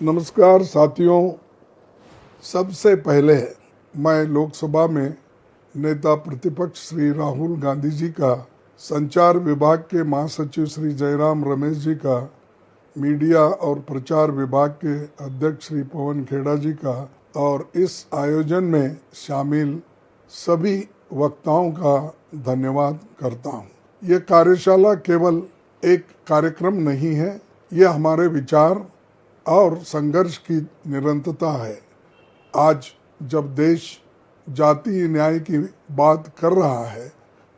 नमस्कार साथियों, सबसे पहले मैं लोकसभा में नेता प्रतिपक्ष श्री राहुल गांधी जी का, संचार विभाग के महासचिव श्री जयराम रमेश जी का, मीडिया और प्रचार विभाग के अध्यक्ष श्री पवन खेड़ा जी का और इस आयोजन में शामिल सभी वक्ताओं का धन्यवाद करता हूँ। ये कार्यशाला केवल एक कार्यक्रम नहीं है, ये हमारे विचार और संघर्ष की निरंतरता है। आज जब देश जातीय न्याय की बात कर रहा है,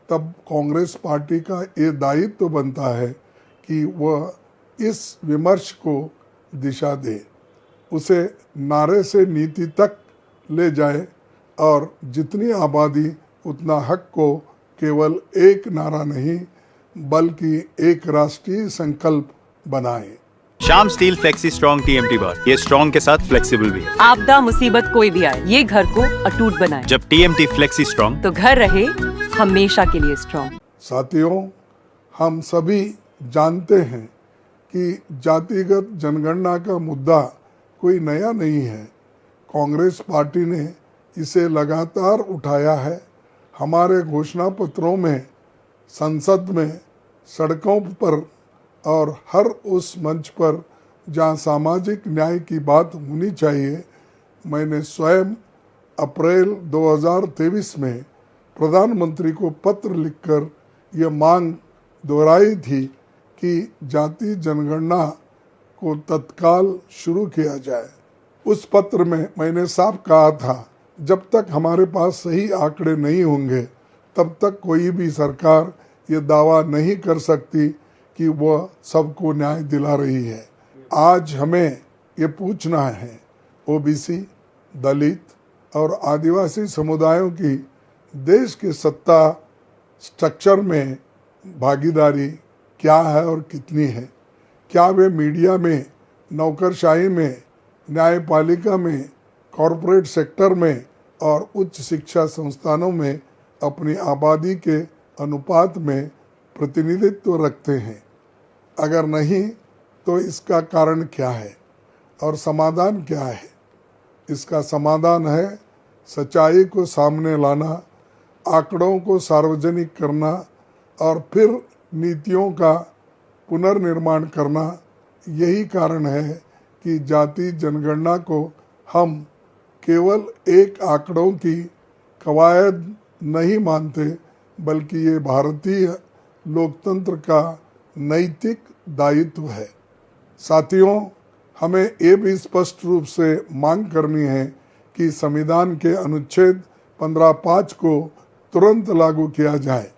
तब कांग्रेस पार्टी का ये दायित्व बनता है कि वह इस विमर्श को दिशा दे, उसे नारे से नीति तक ले जाए और जितनी आबादी उतना हक को केवल एक नारा नहीं बल्कि एक राष्ट्रीय संकल्प बनाए। Shyam steel flexi strong TMT बार, ये स्ट्रॉन्ग के साथ फ्लेक्सिबल भी है। आपदा मुसीबत कोई भी आए, ये घर को अटूट बनाए। जब टीएमटी फ्लेक्सी स्ट्रॉन्ग, तो घर रहे हमेशा के लिए स्ट्रॉन्ग। साथियों, हम सभी जानते हैं कि जातिगत जनगणना का मुद्दा कोई नया नहीं है। कांग्रेस पार्टी ने इसे लगातार उठाया है। हमारे घोषणा पत्रों में, संसद में, सड़कों पर और हर उस मंच पर जहां सामाजिक न्याय की बात होनी चाहिए, मैंने स्वयं अप्रैल 2023 में प्रधानमंत्री को पत्र लिखकर यह मांग दोहराई थी कि जाति जनगणना को तत्काल शुरू किया जाए। उस पत्र में मैंने साफ कहा था, जब तक हमारे पास सही आंकड़े नहीं होंगे, तब तक कोई भी सरकार ये दावा नहीं कर सकती कि वह सबको न्याय दिला रही है। आज हमें ये पूछना है, ओबीसी, दलित और आदिवासी समुदायों की देश के सत्ता स्ट्रक्चर में भागीदारी क्या है और कितनी है? क्या वे मीडिया में, नौकरशाही में, न्यायपालिका में, कॉरपोरेट सेक्टर में और उच्च शिक्षा संस्थानों में अपनी आबादी के अनुपात में प्रतिनिधित्व रखते हैं? अगर नहीं, तो इसका कारण क्या है और समाधान क्या है? इसका समाधान है सच्चाई को सामने लाना, आंकड़ों को सार्वजनिक करना और फिर नीतियों का पुनर्निर्माण करना। यही कारण है कि जाति जनगणना को हम केवल एक आंकड़ों की कवायद नहीं मानते, बल्कि ये भारतीय लोकतंत्र का नैतिक दायित्व है। साथियों, हमें ये भी स्पष्ट रूप से मांग करनी है कि संविधान के अनुच्छेद 15(5) को तुरंत लागू किया जाए,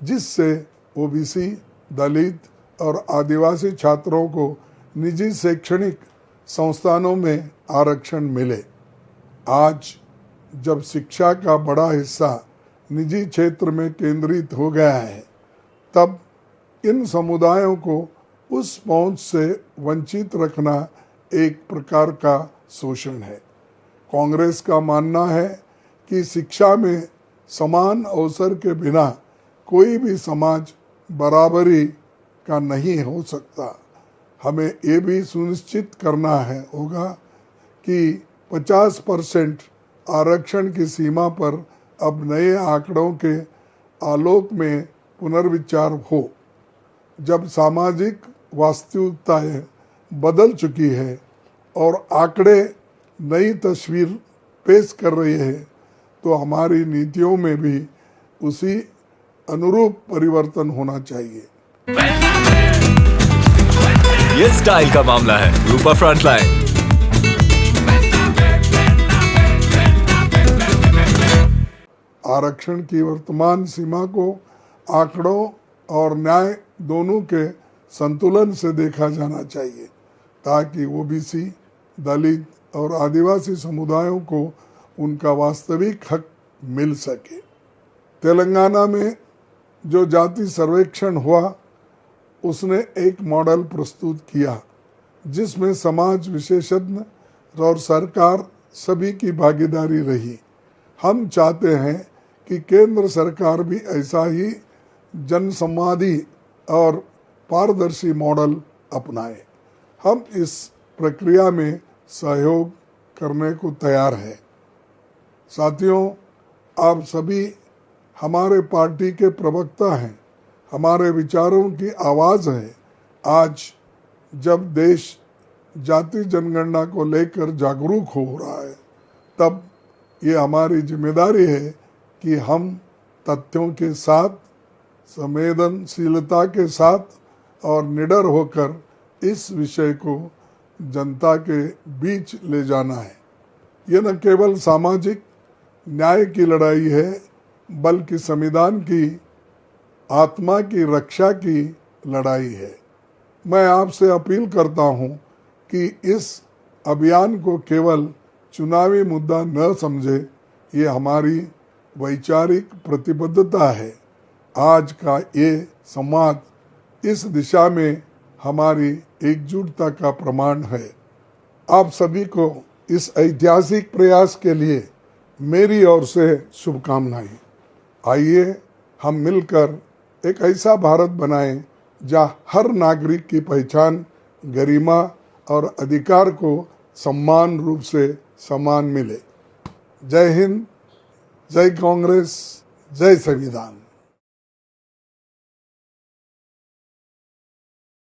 जिससे ओबीसी, दलित और आदिवासी छात्रों को निजी शैक्षणिक संस्थानों में आरक्षण मिले। आज जब शिक्षा का बड़ा हिस्सा निजी क्षेत्र में केंद्रित हो गया है, तब इन समुदायों को उस पहुंच से वंचित रखना एक प्रकार का शोषण है। कांग्रेस का मानना है कि शिक्षा में समान अवसर के बिना कोई भी समाज बराबरी का नहीं हो सकता। हमें ये भी सुनिश्चित करना होगा कि 50% आरक्षण की सीमा पर अब नए आंकड़ों के आलोक में पुनर्विचार हो। जब सामाजिक वास्तविकताएं बदल चुकी है और आंकड़े नई तस्वीर पेश कर रहे हैं, तो हमारी नीतियों में भी उसी अनुरूप परिवर्तन होना चाहिए। ये स्टाइल का मामला है। रूपा फ्रंटलाइन। आरक्षण की वर्तमान सीमा को आंकड़ों और न्याय दोनों के संतुलन से देखा जाना चाहिए, ताकि ओबीसी, दलित और आदिवासी समुदायों को उनका वास्तविक हक मिल सके। तेलंगाना में जो जाति सर्वेक्षण हुआ, उसने एक मॉडल प्रस्तुत किया जिसमें समाज विशेषज्ञ और सरकार सभी की भागीदारी रही। हम चाहते हैं कि केंद्र सरकार भी ऐसा ही जनसंवादी और पारदर्शी मॉडल अपनाए। हम इस प्रक्रिया में सहयोग करने को तैयार है। साथियों, आप सभी हमारे पार्टी के प्रवक्ता हैं, हमारे विचारों की आवाज़ है। आज जब देश जाति जनगणना को लेकर जागरूक हो रहा है, तब ये हमारी जिम्मेदारी है कि हम तथ्यों के साथ, संवेदनशीलता के साथ और निडर होकर इस विषय को जनता के बीच ले जाना है। ये न केवल सामाजिक न्याय की लड़ाई है, बल्कि संविधान की आत्मा की रक्षा की लड़ाई है। मैं आपसे अपील करता हूं कि इस अभियान को केवल चुनावी मुद्दा न समझे, ये हमारी वैचारिक प्रतिबद्धता है। आज का ये संवाद इस दिशा में हमारी एकजुटता का प्रमाण है। आप सभी को इस ऐतिहासिक प्रयास के लिए मेरी ओर से शुभकामनाएं। आइए हम मिलकर एक ऐसा भारत बनाएं जहां हर नागरिक की पहचान, गरिमा और अधिकार को समान रूप से समान मिले। जय हिंद, जय कांग्रेस, जय संविधान।